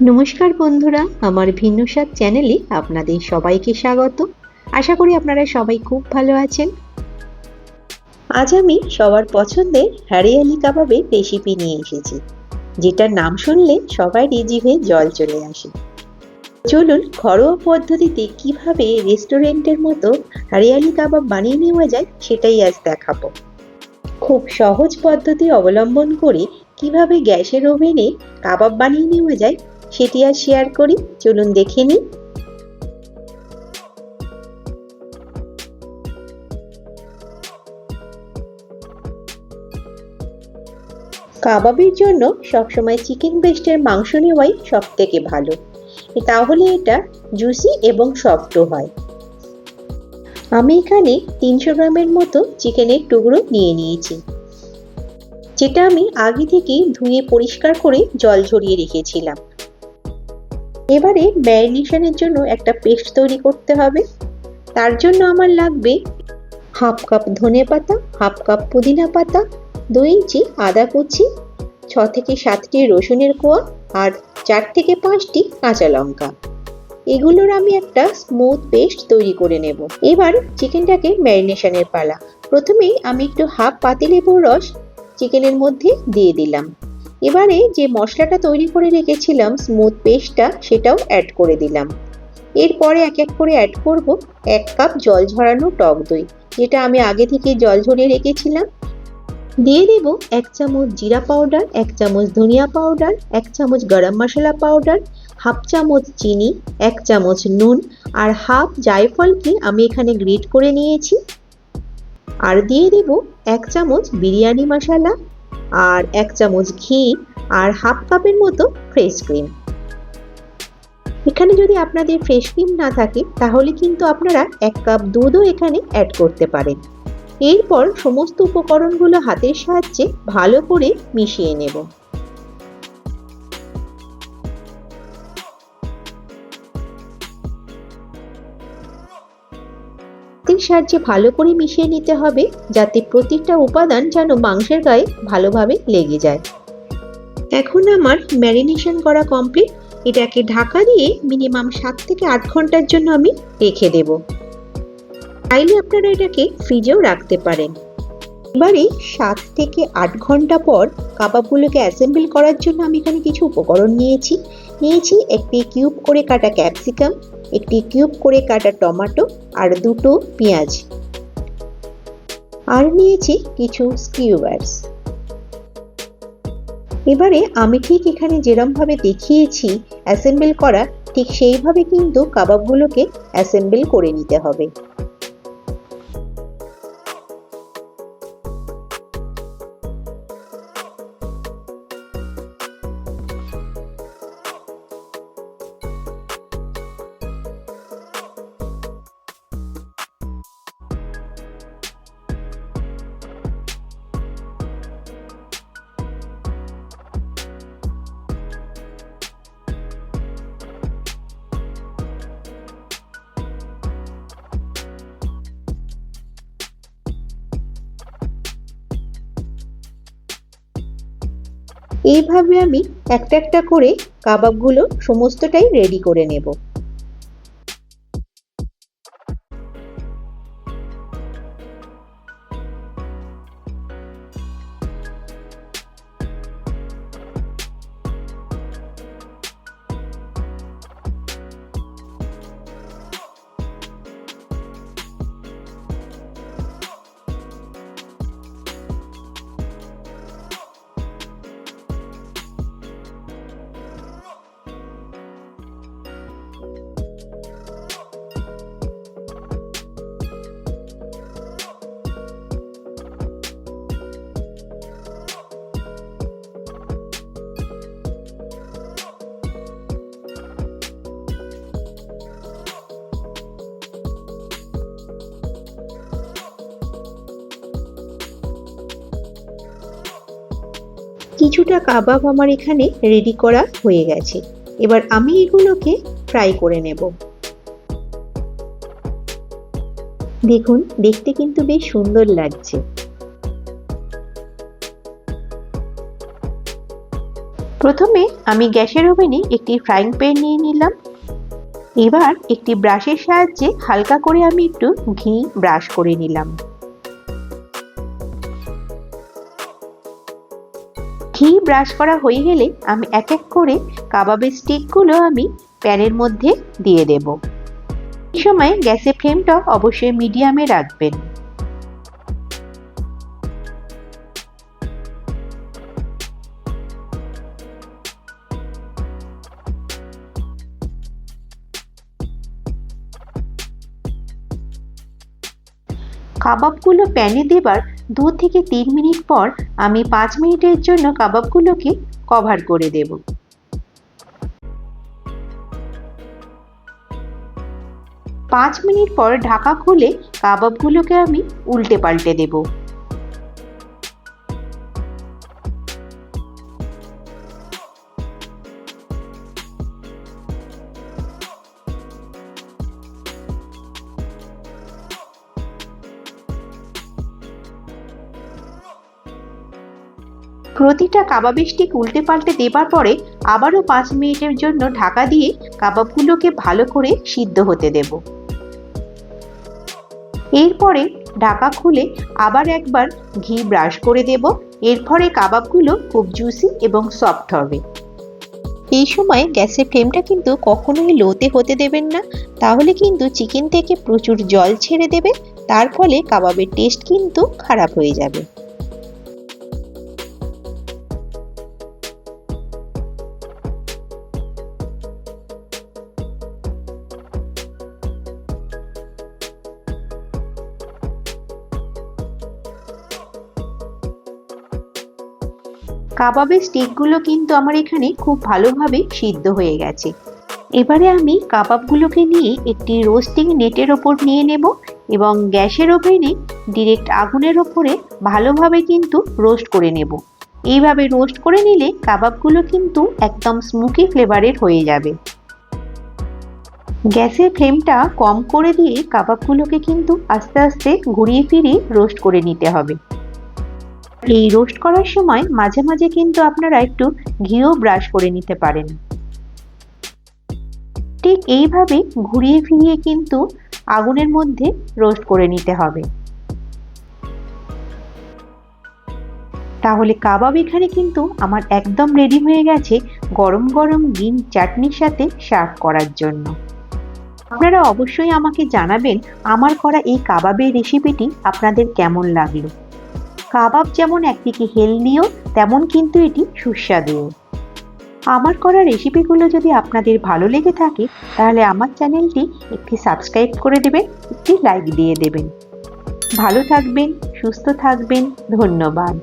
নমস্কার বন্ধুরা, আমার ভিন্ন স্বাদ চ্যানেলে আপনাদের সবাইকে স্বাগত। আশা করি আপনারা সবাই খুব ভালো আছেন। আজ আমি সবার পছন্দের হরিয়ালি কাবাবের রেসিপি নিয়ে এসেছি, যেটার নাম শুনলে সবারই জিভে জল চলে আসে। চলুন ঘরোয়া পদ্ধতিতে কিভাবে রেস্টুরেন্টের মতো হরিয়ালি কাবাব বানিয়ে নেওয়া যায় সেটাই আজ দেখাবো। খুব সহজ পদ্ধতি অবলম্বন করে কিভাবে গ্যাসের ওভেনে কাবাব বানিয়ে নেওয়া যায় সেটি আর শেয়ার করি। চলুন দেখে নিই। কাবাবের জন্য সবসময় চিকেন ব্রেস্টের মাংস নেওয়াই সব থেকে ভালো, তাহলে এটা জুসি এবং সফটও হয়। আমি এখানে 300 গ্রামের মতো চিকেনের টুকরো নিয়ে নিয়েছি, যেটা আমি আগে থেকে ধুয়ে পরিষ্কার করে জল ঝরিয়ে রেখেছিলাম। এবারে ম্যারিনেশনের জন্য একটা পেস্ট তৈরি করতে হবে। তার জন্য আমার লাগবে হাফ কাপ ধনেপাতা, হাফ কাপ পুদিনা পাতা, 2 ইঞ্চি আদা কুচি, 6 থেকে 7টি রসুনের কোয়া আর 4 থেকে 5টি কাঁচা লঙ্কা। এগুলোর আমি একটা স্মুথ পেস্ট তৈরি করে নেব। এবার চিকেনটাকে ম্যারিনেশনের পালা। প্রথমেই আমি একটু হাফ পাতিলেবুর রস চিকেনের মধ্যে দিয়ে দিলাম। এবারে যে মশলাটা তৈরি করে রেখেছিলাম স্মুথ পেস্টটা, সেটাও অ্যাড করে দিলাম। এরপরে এক এক করে অ্যাড করব 1 কাপ জল ঝরানো টক দই, যেটা আমি আগে থেকে জল ঝরিয়ে রেখেছিলাম। দিয়ে দেব 1 চামচ জিরা পাউডার, 1 চামচ ধনিয়া পাউডার, 1 চামচ গরম মশলা পাউডার, হাফ চামচ চিনি, 1 চামচ নুন আর হাফ জায়ফলকে আমি এখানে গ্রেট করে নিয়েছি। আর দিয়ে দেব 1 চামচ বিরিয়ানি মশলা আর 1 চামচ ঘি আর হাফ কাপের মতো ফ্রেশ ক্রিম। এখানে যদি আপনাদের ফ্রেশ ক্রিম না থাকে তাহলে কিন্তু আপনারা 1 কাপ দুধও এখানে অ্যাড করতে পারেন। এরপর সমস্ত উপকরণগুলো হাতের সাহায্যে ভালো করে মিশিয়ে নেব। হাতের সাহায্যে ভালো করে মিশিয়ে নিতে হবে, যাতে প্রতিটা উপাদান যেন মাংসের গায়ে ভালোভাবে লেগে যায়। এখন আমার ম্যারিনেশন করা কমপ্লিট। এটাকে ঢাকা দিয়ে মিনিমাম 7 থেকে 8 ঘন্টার জন্য আমি রেখে দেব। চাইলে আপনারা এটাকে ফ্রিজেও রাখতে পারেন। এবারে 7 থেকে 8 ঘন্টা পর কাবাবগুলোকে অ্যাসেম্বল করার জন্য আমি এখানে কিছু উপকরণ নিয়েছি একটি কিউব করে কাটা ক্যাপসিকাম, একটি কিউব করে কাটা টমেটো আর 2টো পেঁয়াজ, আর নিয়েছি কিছু স্কিউয়ার্স। এবারে আমি ঠিক এখানে যেরকম ভাবে দেখিয়েছি অ্যাসেম্বল করা, ঠিক সেইভাবে কিন্তু কাবাবগুলোকে অ্যাসেম্বল করে নিতে হবে। এইভাবে আমি একটা একটা করে কাবাবগুলো সমস্তটাই রেডি করে নেব। কিছুটা কাবাব আমার এখানে রেডি করা হয়ে গেছে। এবার আমি এগুলোকে ফ্রাই করে নেব। দেখুন, দেখতে কিন্তু বেশ সুন্দর লাগছে। প্রথমে আমি গ্যাসের ওভেনে একটি ফ্রাইং প্যান নিয়ে নিলাম। এবার একটি ব্রাশের সাহায্যে হালকা করে আমি একটু ঘি ব্রাশ করে নিলাম। ঘি ব্রাশ করা হয়ে গেলে আমি এক এক করে কাবাবের স্টিকগুলো আমি প্যানের মধ্যে দিয়ে দেব। এই সময় গ্যাসের ফ্লেমটা অবশ্যই মিডিয়ামে রাখবেন। কাবাবগুলো প্যানে দেবার 2 থেকে 3 মিনিট পর আমি 5 মিনিটের জন্য কাবাবগুলোকে কভার করে দেব। 5 মিনিট পর ঢাকা খুলে কাবাবগুলোকে আমি উল্টে পাল্টে দেব। প্রতিটা কাবাবের স্টিক উল্টে পাল্টে দেবার পরে আবারও 5 মিনিটের জন্য ঢাকা দিয়ে কাবাবগুলোকে ভালো করে সিদ্ধ হতে দেব। এরপরে ঢাকা খুলে আবার একবার ঘি ব্রাশ করে দেব। এর ফলে কাবাবগুলো খুব জুসি এবং সফট হবে। এই সময় গ্যাসের ফ্লেমটা কিন্তু কখনোই লোতে হতে দেবেন না, তাহলে কিন্তু চিকেন থেকে প্রচুর জল ছেড়ে দেবে, তার ফলে কাবাবের টেস্ট কিন্তু খারাপ হয়ে যাবে। কাবাবের স্টিকগুলো কিন্তু আমার এখানে খুব ভালোভাবে সিদ্ধ হয়ে গেছে। এবারে আমি কাবাবগুলোকে নিয়ে একটি রোস্টিং নেটের ওপর নিয়ে নেব এবং গ্যাসের ওভেনে ডিরেক্ট আগুনের ওপরে ভালোভাবে কিন্তু রোস্ট করে নেব। এইভাবে রোস্ট করে নিলে কাবাবগুলো কিন্তু একদম স্মোকি ফ্লেভারের হয়ে যাবে। গ্যাসের ফ্লেমটা কম করে দিয়ে কাবাবগুলোকে কিন্তু আস্তে আস্তে ঘুরিয়ে ফিরিয়ে রোস্ট করে নিতে হবে। এই রোস্ট করার সময় মাঝে মাঝে কিন্তু আপনারা একটু ঘিও ব্রাশ করে নিতে পারেন। ঠিক এইভাবে ঘুরিয়ে ফিরিয়ে কিন্তু আগুনের মধ্যে রোস্ট করে নিতে হবে। তাহলে কাবাব এখানে কিন্তু আমার একদম রেডি হয়ে গেছে গরম গরম গ্রিন চাটনির সাথে সার্ভ করার জন্য। আপনারা অবশ্যই আমাকে জানাবেন আমার করা এই কাবাবের রেসিপিটি আপনাদের কেমন লাগলো। কাবাব যেমন একদিকে হেলদিও, তেমন কিন্তু এটি সুস্বাদুও। আমার করা রেসিপিগুলো যদি আপনাদের ভালো লেগে থাকে তাহলে আমার চ্যানেলটি একটি সাবস্ক্রাইব করে দেবেন, একটি লাইক দিয়ে দেবেন। ভালো থাকবেন, সুস্থ থাকবেন। ধন্যবাদ।